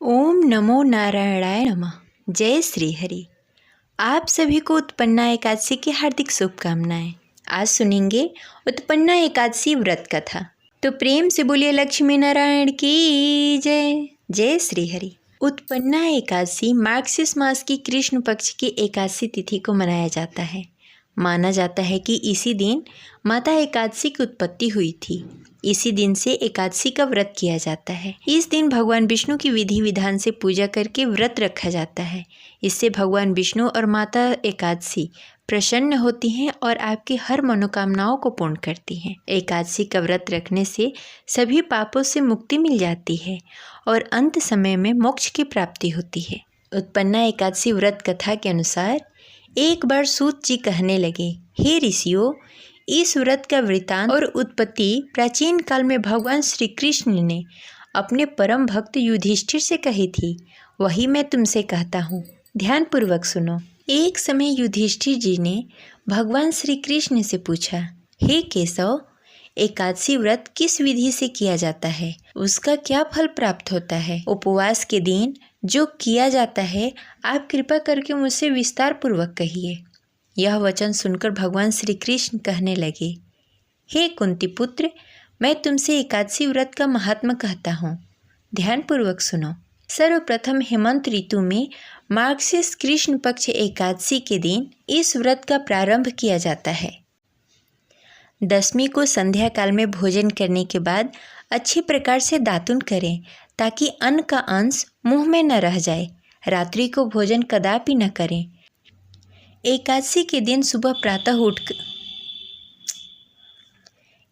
ओम नमो नारायणाय नमः। जय श्री हरि। आप सभी को उत्पन्ना एकादशी की हार्दिक शुभकामनाएं। आज सुनेंगे उत्पन्ना एकादशी व्रत कथा। तो प्रेम से बोलिए लक्ष्मी नारायण की जय। जय श्री हरि। उत्पन्ना एकादशी मार्गशीर्ष मास की कृष्ण पक्ष की एकादशी तिथि को मनाया जाता है। माना जाता है कि इसी दिन माता एकादशी की उत्पत्ति हुई थी। इसी दिन से एकादशी का व्रत किया जाता है। इस दिन भगवान विष्णु की विधि विधान से पूजा करके व्रत रखा जाता है। इससे भगवान विष्णु और माता एकादशी प्रसन्न होती हैं और आपकी हर मनोकामनाओं को पूर्ण करती हैं। एकादशी का व्रत रखने से सभी पापों से मुक्ति मिल जाती है और अंत समय में मोक्ष की प्राप्ति होती है। उत्पन्ना एकादशी व्रत कथा के अनुसार एक बार सूत जी कहने लगे, हे ऋषियों, इस व्रत का वृतांत और उत्पत्ति प्राचीन काल में भगवान श्री कृष्ण ने अपने परम भक्त युधिष्ठिर से कही थी। वही मैं तुमसे कहता हूँ, ध्यानपूर्वक सुनो। एक समय युधिष्ठिर जी ने भगवान श्री कृष्ण से पूछा, हे केशव, एकादशी व्रत किस विधि से किया जाता है? उसका क्या फल प्राप्त होता है? उपवास के दिन जो किया जाता है, आप कृपा करके मुझसे विस्तार पूर्वक कहिए। यह वचन सुनकर भगवान श्री कृष्ण कहने लगे, हे कुंती पुत्र, मैं तुमसे एकादशी व्रत का महात्मा कहता हूँ। ध्यानपूर्वक सुनो। सर्वप्रथम हेमंत ऋतु में मार्गशीर्ष कृष्ण पक्ष एकादशी के दिन इस व्रत का प्रारंभ किया जाता है। दशमी को संध्या काल में भोजन करने के बाद अच्छी प्रकार से दातुन करें ताकि अन्न का अंश मुंह में न रह जाए। रात्रि को भोजन कदापि न करें। एकादशी के दिन सुबह प्रातः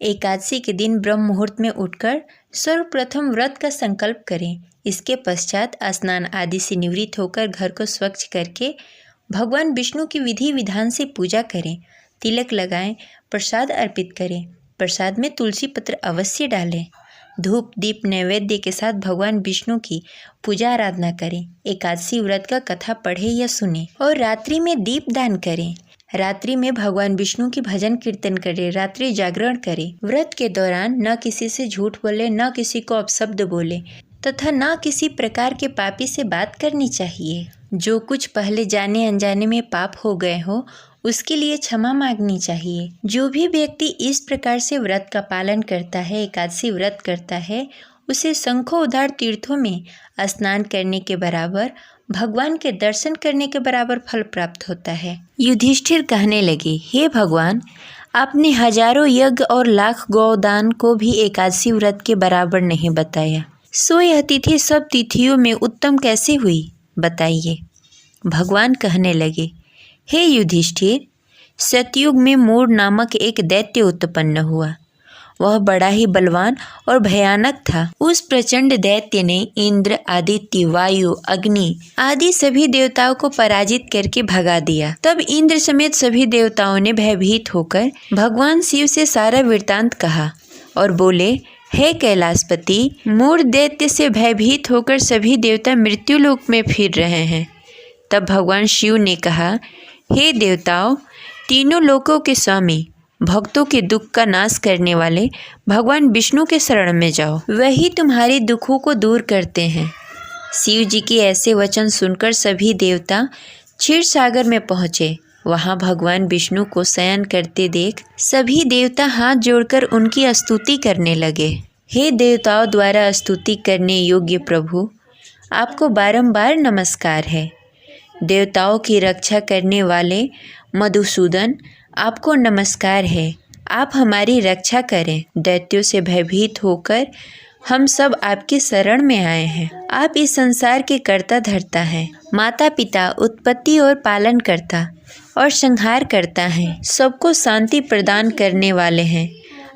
एकादशी के दिन ब्रह्म मुहूर्त में उठकर सर्वप्रथम व्रत का संकल्प करें। इसके पश्चात स्नान आदि से निवृत्त होकर घर को स्वच्छ करके भगवान विष्णु की विधि विधान से पूजा करें। तिलक लगाएं, प्रसाद अर्पित करें। प्रसाद में तुलसी पत्र अवश्य डालें। धूप दीप नैवेद्य के साथ भगवान विष्णु की पूजा आराधना करें। एकादशी व्रत का कथा पढ़े या सुने और रात्रि में दीप दान करें। रात्रि में भगवान विष्णु की भजन कीर्तन करें। रात्रि जागरण करें। व्रत के दौरान न किसी से झूठ बोले, न किसी को अपशब्द बोले तथा न किसी प्रकार के पापी से बात करनी चाहिए। जो कुछ पहले जाने अनजाने में पाप हो गए हो उसके लिए क्षमा मांगनी चाहिए। जो भी व्यक्ति इस प्रकार से व्रत का पालन करता है, एकादशी व्रत करता है, उसे शंखों उधार तीर्थों में स्नान करने के बराबर, भगवान के दर्शन करने के बराबर फल प्राप्त होता है। युधिष्ठिर कहने लगे, हे भगवान, आपने हजारों यज्ञ और लाख गौदान को भी एकादशी व्रत के बराबर नहीं बताया। सो यह तिथि सब तिथियों में उत्तम कैसे हुई, बताइए। भगवान कहने लगे, हे युधिष्ठिर, सतयुग में मूर नामक एक दैत्य उत्पन्न हुआ। वह बड़ा ही बलवान और भयानक था। उस प्रचंड दैत्य ने इंद्र, आदित्य, वायु, अग्नि आदि सभी देवताओं को पराजित करके भगा दिया। तब इंद्र समेत सभी देवताओं ने भयभीत होकर भगवान शिव से सारा वृत्तांत कहा और बोले, हे कैलाशपति, मूर दैत्य से भयभीत होकर सभी देवता मृत्युलोक में फिर रहे हैं। तब भगवान शिव ने कहा, हे देवताओं, तीनों लोकों के स्वामी, भक्तों के दुख का नाश करने वाले भगवान विष्णु के शरण में जाओ। वही तुम्हारे दुखों को दूर करते हैं। शिव जी के ऐसे वचन सुनकर सभी देवता क्षीर सागर में पहुँचे। वहाँ भगवान विष्णु को शयन करते देख सभी देवता हाथ जोड़कर उनकी स्तुति करने लगे। हे देवताओं द्वारा स्तुति करने योग्य प्रभु, आपको बारंबार नमस्कार है। देवताओं की रक्षा करने वाले मधुसूदन, आपको नमस्कार है। आप हमारी रक्षा करें। दैत्यों से भयभीत होकर हम सब आपकी शरण में आए हैं। आप इस संसार के कर्ता धर्ता हैं। माता पिता, उत्पत्ति और पालन करता और संहार करता है। सबको शांति प्रदान करने वाले हैं।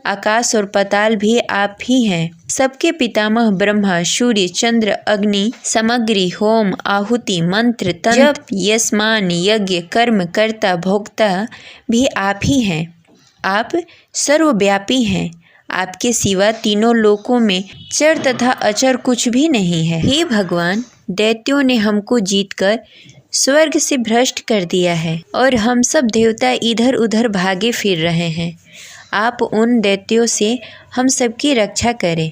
आकाश और पाताल भी आप ही हैं। सबके पितामह ब्रह्मा, सूर्य, चंद्र, अग्नि, सामग्री, होम, आहुति, मंत्र, तंत्र, यजमान, यज्ञ, कर्म, कर्ता, भोक्ता भी आप ही हैं। आप सर्वव्यापी हैं। आपके सिवा तीनों लोकों में चर तथा अचर कुछ भी नहीं है। हे भगवान, दैत्यों ने हमको जीतकर स्वर्ग से भ्रष्ट कर दिया है और हम सब देवता इधर उधर भागे फिर रहे हैं। आप उन दैत्यों से हम सबकी रक्षा करें।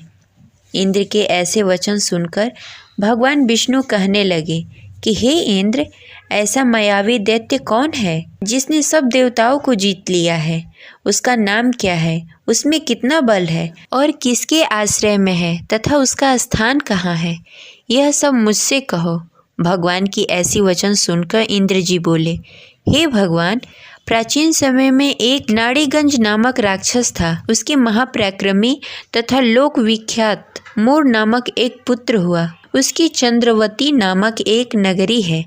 इंद्र के ऐसे वचन सुनकर भगवान विष्णु कहने लगे कि हे इंद्र, ऐसा मायावी दैत्य कौन है जिसने सब देवताओं को जीत लिया है? उसका नाम क्या है? उसमें कितना बल है और किसके आश्रय में है तथा उसका स्थान कहाँ है? यह सब मुझसे कहो। भगवान की ऐसी वचन सुनकर इंद्र जी बोले, हे भगवान, प्राचीन समय में एक नाड़ीगंज नामक राक्षस था। उसके महापराक्रमी तथा लोक विख्यात मोर नामक एक पुत्र हुआ। उसकी चंद्रवती नामक एक नगरी है।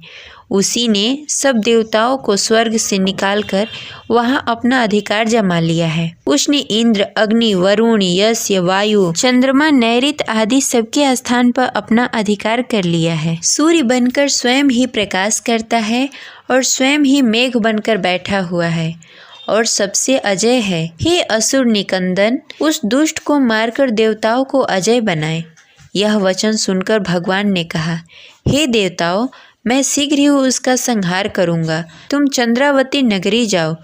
उसी ने सब देवताओं को स्वर्ग से निकालकर वहां अपना अधिकार जमा लिया है। उसने इंद्र, अग्नि, वरुण, यश, वायु, चंद्रमा, नैऋत आदि सबके स्थान पर अपना अधिकार कर लिया है। सूर्य बनकर स्वयं ही प्रकाश करता है और स्वयं ही मेघ बनकर बैठा हुआ है और सबसे अजय है। हे असुर निकंदन, उस दुष्ट को मारकर देवताओं को अजय बनाए। यह वचन सुनकर भगवान ने कहा, हे देवताओं, मैं शीघ्र ही उसका संहार करूंगा। तुम चंद्रावती नगरी जाओ।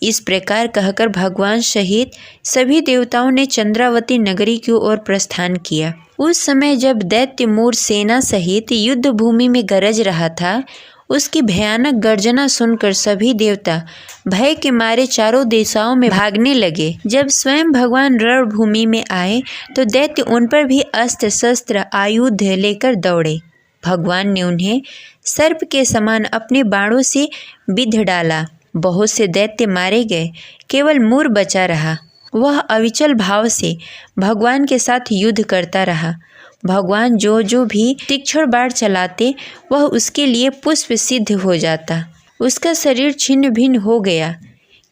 इस प्रकार कहकर भगवान सहित सभी देवताओं ने चंद्रावती नगरी की ओर प्रस्थान किया। उस समय जब दैत्य मोर सेना सहित युद्ध भूमि में गरज रहा था, उसकी भयानक गर्जना सुनकर सभी देवता भय के मारे चारों दिशाओं में भागने लगे। जब स्वयं भगवान रणभूमि में आए तो दैत्य उन पर भी अस्त्र शस्त्र आयुध लेकर दौड़े। भगवान ने उन्हें सर्प के समान अपने बाणों से बिध डाला। बहुत से दैत्य मारे गए, केवल मोर बचा रहा। वह अविचल भाव से भगवान के साथ युद्ध करता रहा। भगवान जो जो भी तीक्ष्ण बाण चलाते, वह उसके लिए पुष्प सिद्ध हो जाता। उसका शरीर छिन्न भिन्न हो गया,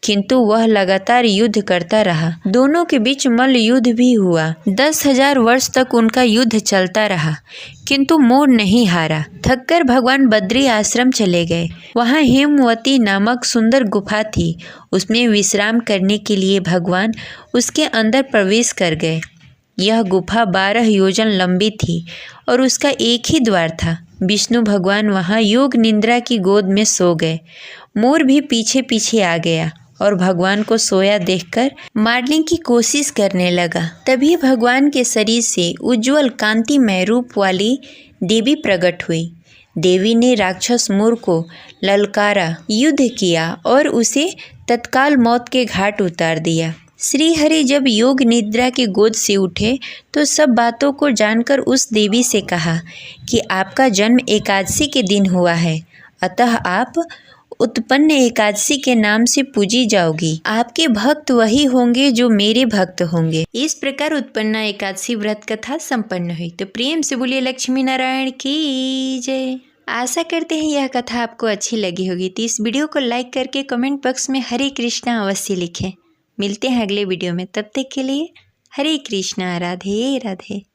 किंतु वह लगातार युद्ध करता रहा। दोनों के बीच मल्ल युद्ध भी हुआ। 10,000 वर्ष तक उनका युद्ध चलता रहा, किंतु मोर नहीं हारा। थककर भगवान बद्री आश्रम चले गए। वहाँ हेमवती नामक सुंदर गुफा थी। उसमें विश्राम करने के लिए भगवान उसके अंदर प्रवेश कर गए। यह गुफा 12 योजन लंबी थी और उसका एक ही द्वार था। विष्णु भगवान वहाँ योग निद्रा की गोद में सो गए। मोर भी पीछे पीछे आ गया और भगवान को सोया देखकर मारने की कोशिश करने लगा। तभी भगवान के शरीर से उज्जवल कांतिमय रूप वाली देवी प्रकट हुई। देवी ने राक्षस मोर को ललकारा, युद्ध किया और उसे तत्काल मौत के घाट उतार दिया। श्री हरि जब योग निद्रा की गोद से उठे तो सब बातों को जानकर उस देवी से कहा कि आपका जन्म एकादशी के दिन हुआ है, अतः आप उत्पन्न एकादशी के नाम से पूजी जाओगी। आपके भक्त वही होंगे जो मेरे भक्त होंगे। इस प्रकार उत्पन्ना एकादशी व्रत कथा संपन्न हुई। तो प्रेम से बोलिए लक्ष्मी नारायण की जय। आशा करते हैं यह कथा आपको अच्छी लगी होगी। तो इस वीडियो को लाइक करके कमेंट बॉक्स में हरे कृष्णा अवश्य लिखें। मिलते हैं अगले वीडियो में, तब तक के लिए हरे कृष्णा, राधे राधे।